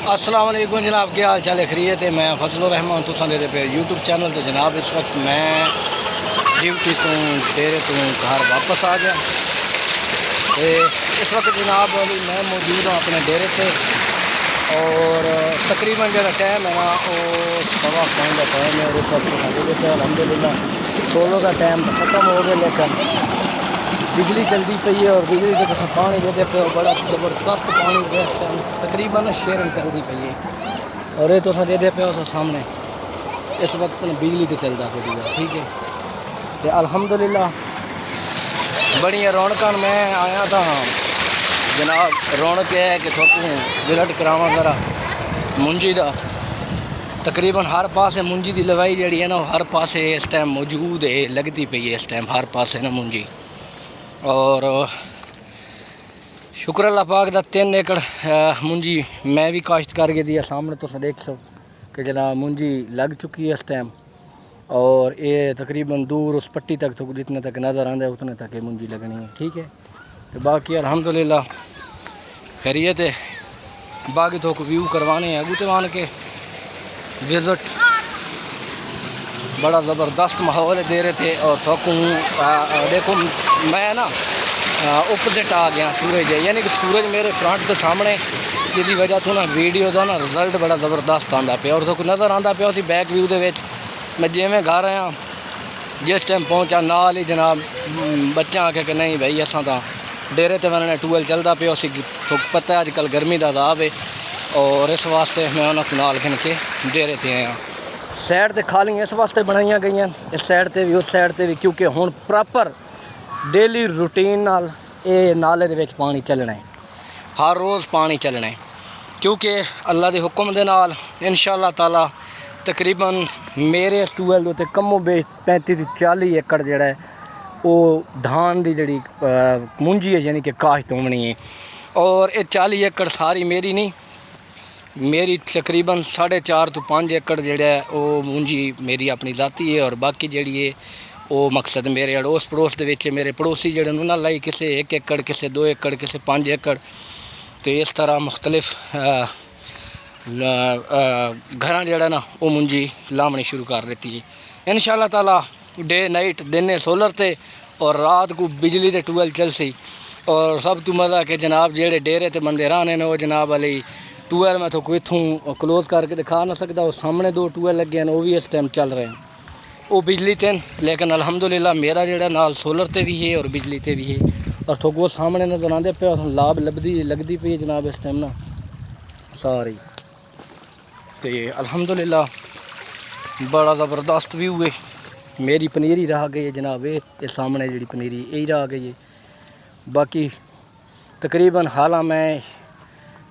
अस्सलाम वालेकुम जनाब, क्या हाल चाल है? खैरियत है। मैं फजलुर रहमान तुसा दे पे यूट्यूब चैनल तो जनाब इस वक्त मैं ड्यूटी तो डेरे तो घर वापस आ गया। तो इस वक्त जनाब अभी मैं मौजूद हूँ अपने डेरे पे और तकरीबन जो टाइम है ना वो 5:15 का टाइम है और इस वक्त अलहमदुलिल्लाह 16 का टाइम तो ख़त्म हो गया, लेकिन बिजली चलती पई है और बिजली के तुम पानी देते पे बड़ा ज़बरदस्त पानी तकरीबन शेयरिंग चलती पई है और ये तुम देते पे हो सामने इस वक्त बिजली तो चलता पे है। ठीक है, तो अल्हम्दुलिल्लाह बड़ी रौनक मैं आया था जनाब। रौनक है कि थोकू विलट करावा जरा मुंजी का तकरीबन हर पासे मुंजी की लवाई जी है ना हर पासे इस टाइम मौजूद है, लगती पई है इस टाइम हर पासे ना मुंजी। और शुक्र अल्लाह पाक दा 3 एकड़ मुंजी मैं भी काश्त करके दिया। सामने तुम देख सो कि जनाब मुंजी लग चुकी है इस टाइम और ये तकरीबन दूर उस पट्टी तक तो जितने तक नज़र आंदा है उतने तक ये मुंजी लगनी है। ठीक है, तो बाकी अल्हम्दुलिल्लाह खैरियत है। बाकी तो व्यू करवाने हैं अगूते मान के विज़िट, बड़ा ज़बरदस्त माहौल दे रहे थे। और थोकू देखो मैं ना अपोजिट आ गया सूरज है, यानी कि सूरज मेरे फ्रंट के सामने जिसकी वजह तो ना वीडियो का ना रिजल्ट बड़ा ज़बरदस्त आता पे और तो नज़र आता पे उसी बैक व्यू के मैं जिमें घर आया जिस टाइम पहुंचा नाल ही जनाब बच्चा आके कि नहीं भाई असा तो डेरे ते बनने टूबल चलता पे उसी तो पता है अजकल गर्मी का अजाब है और इस वास्ते मैं उन्होंने नाल खिन के डेरे ते आया। साइड ते खाली इस वास्ते बनाई गई इस साइड ते भी उस साइड ते भी क्योंकि हुण प्रॉपर डेली रूटीन नाल ये नाले दे विच पानी चलना है, हर रोज़ पानी चलना है क्योंकि अल्लाह के हुक्म दे नाल इंशाअल्लाह ताला तकरीबन मेरे ट्यूबवैल उत्ते कमो बेश 35-40 एकड़ जड़ा है वो धान की जड़ी मुंजी है, यानी कि काश्त होनी है। और ये 40 एकड़ सारी मेरी नहीं, मेरी तकरीबन 4.5 to 5 एकड़ जड़ा है वो मुंजी मेरी अपनी जाती है और बाकी जड़ी है वो मकसद मेरे अड़ोस पड़ोस के मेरे पड़ोसी जड़े ना लाई किसी 1 एकड़ किसी 2 एकड़ किसी 5 एकड़। तो इस तरह मुख्तलिफ घर जड़ा ना वो मुंजी लामनी शुरू कर देती है इंशाअल्लाह ताला। डे नाइट दिन सोलर ते और रात को बिजली के ट्यूबवैल चल सी। और सब तो मज़ा कि जनाब जेड़े डेरे ते बंदे रहने ने वो जनाब वाली ट्यूबवैल मैं तो इत्थों क्लोज करके दिखा ना सकता। वो सामने 2 ट्यूबवैल लगे हैं वो भी इस टाइम चल रहे हैं वो बिजली ते, लेकिन अल्हम्दुलिल्लाह मेरा जेड़ा नाल सोलर ते भी है और बिजली ते भी है। और थोक वो सामने नजर आते पे लाभ लगती पई है जनाब इस टाइम ना सारी। तो अल्हम्दुलिल्लाह बड़ा ज़बरदस्त व्यू है। मेरी पनीरी रह गई है जनाब, ये सामने जी पनीरी यही रह गई है। बाकी तकरीबन हाला मैं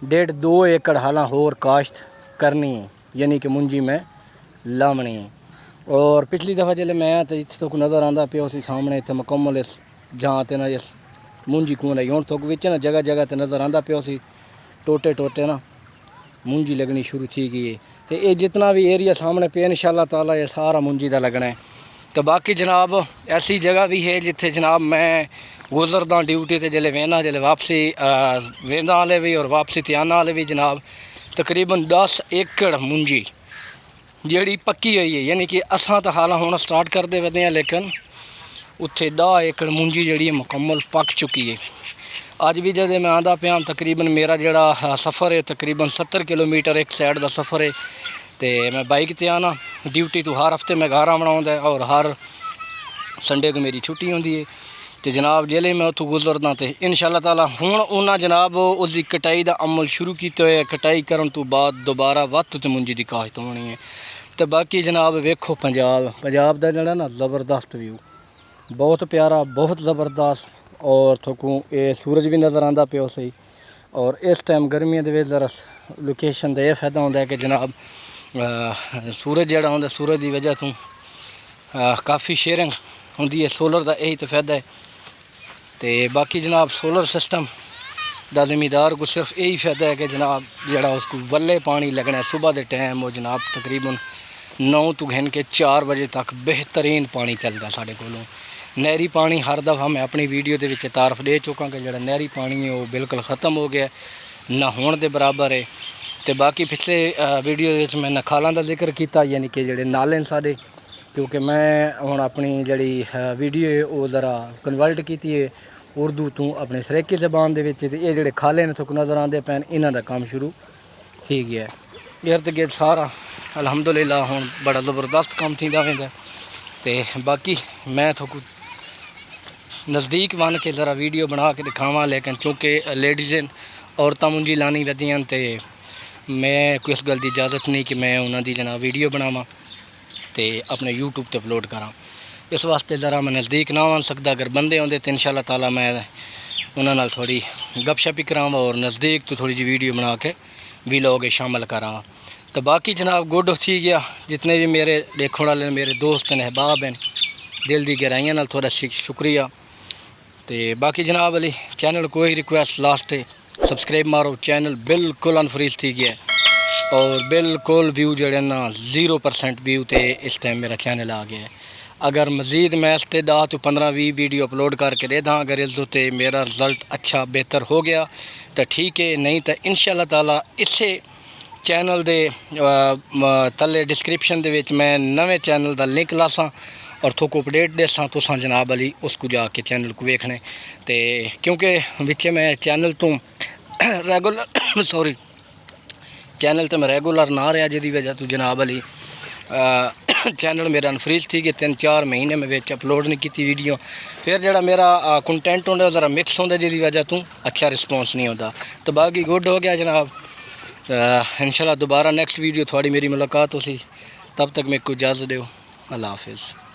1.5-2 एकड़ हाला होर काश्त करनी है, यानी कि मुंजी में लामनी है। और पिछली दफ़ा जल्द मैं आया तो इतने तो नज़र आता पे उसी सामने इतने मुकम्मल इस जहाँ ते ना इस मुंजी कौन आई हूँ तो बिच ना जगह जगह ते नज़र आता पे उसी टोटे टोटे ना मुंजी लगनी शुरू थी गई है। तो ये जितना भी एरिया सामने पे इंशाअल्लाह ताला ये सारा मुंजी का लगना है। तो बाकी जनाब ऐसी जगह भी है जिथे जनाब मैं गुजरदा ड्यूटी ते जल्द वेना जल्द वापसी वेंदा वाले भी और वापसी ते आने वाले भी जनाब तकरीबन 10 एकड़ मुंजी जी पक्की हुई है, यानी कि असा तो हाल होना स्टार्ट करते वे हैं लेकिन उत्थे 10 एकड़ मुंजी जी मुकम्मल पक चुकी है। अज भी जब मैं आंदा पाया तकरीबन मेरा जोड़ा सफ़र है तकरीबन 70 किलोमीटर एक साइड का सफ़र है। तो मैं बाइक ते आना ड्यूटी तो हर हफ्ते मैं घर आना होंदा है और हर संडे को मेरी छुट्टी होंदी है। तो जनाब जिले मैं उतों गुजरदा तो इंशाअल्लाह ताला हुण उन्हें जनाब उसकी कटाई का अमल शुरू किया है। कटाई करने तो बाद दोबारा वत्त तो मुंजी की काश्त होनी है। तो बाकी जनाब वेखो पंजाब का जड़ा ना ज़बरदस्त व्यू बहुत प्यारा बहुत ज़बरदस्त। और थोकू ये सूरज भी नज़र आता पे सही। और इस टाइम गर्मियों के जरा लोकेशन का यह फायदा होंदा है कि जनाब सूरज जड़ा होंदा सूरज की वजह तो काफ़ी शेयरिंग होंदी है सोलर का यही तो फायदा है। तो बाकी जनाब सोलर सिस्टम का ज़मींदार को सिर्फ यही फायदा है कि जनाब जड़ा उसको वल्ले पानी लगना है सुबह के टाइम वो जनाब तकरीबन 9 तो घन के 4 बजे तक बेहतरीन पानी चलता साढ़े कोलों। नहरी पानी हर दफ़ा मैं अपनी वीडियो के तारफ दे चुका कि जड़ा नहरी पानी है वो बिल्कुल ख़त्म हो गया ना होने के बराबर है। तो बाकी पिछले वीडियो मैं खालों का जिक्र किया, यानी कि जोड़े नाले सारे, क्योंकि मैं हुण अपनी जी वीडियो है वो ज़रा कन्वर्ट की है उर्दू तो अपने सरेकी ज़बान के ये जोड़े खाले ने तुक नज़र आते पैन इन्हों का काम शुरू ही गया। इर्द गिर्द सारा अलहमदुलिल्लाह हुण बड़ा ज़बरदस्त काम थींदा वेंदा। ते बाकी मैं थोकू नज़दीक बन के ज़रा वीडियो बना के दिखावा, लेकिन चूँकि लेडीज़ औरतां मुंजी लानी लदियां तो मैं कोई इस गल की इजाज़त नहीं कि मैं उन्होंने जनाब वीडियो बनावा तो अपने यूट्यूब पर अपलोड करा। इस वास्ते ज़रा मैं नज़दीक ना आ सकता। अगर बंदे आते तो इंशाअल्लाह ताला मैं उन्होंने थोड़ी गपशप करावा और नज़दीक तो थोड़ी जी वीडियो बना के व्लॉग शामिल करा। तो बाकी जनाब गुड थी गया। जितने भी मेरे देखने वाले मेरे दोस्त ने अहबाब हैं, दिल की गहराइयों नाल थोड़ा शुक्रिया। तो बाकी जनाब अली चैनल कोई रिक्वेस्ट लास्ट सबसक्राइब मारो, चैनल बिल्कुल अनफ्रीज थी गया और बिल्कुल व्यू जड़े ना 0% व्यू तो इस टाइम मेरा चैनल आ गया है। अगर मज़ीद मैं इस 10 तो 15-20 वीडियो अपलोड करके दे दा, अगर इस उत्ते मेरा रिज़ल्ट अच्छा बेहतर हो गया तो ठीक है, नहीं तो इंशाअल्लाह ताला इसे चैनल दे तले डिस्क्रिप्शन दे विच मैं नवे चैनल का लिंक लासा और थोको अपडेट देसा तुसां जनाब अली उसको जाके चैनल को वेखने। तो क्योंकि बिच्चे मैं चैनल तो रेगुलर सॉरी चैनल तो मैं रेगुलर ना रहा, जिसकी वजह तो जनाब अली चैनल मेरा अनफ्रीज थी कि 3-4 महीने में विच अपलोड नहीं की वीडियो। फिर जरा मेरा कंटेंट होंगे ज़रा मिक्स होंगे, जिसकी वजह तो अच्छा रिस्पॉन्स नहीं होता। तो बाकी गुड हो गया जनाब। इंशाल्लाह दोबारा नेक्स्ट वीडियो थोड़ी मेरी मुलाकात हो सी, तब तक मेरे को इजाज़त दो। अल्लाह हाफिज़।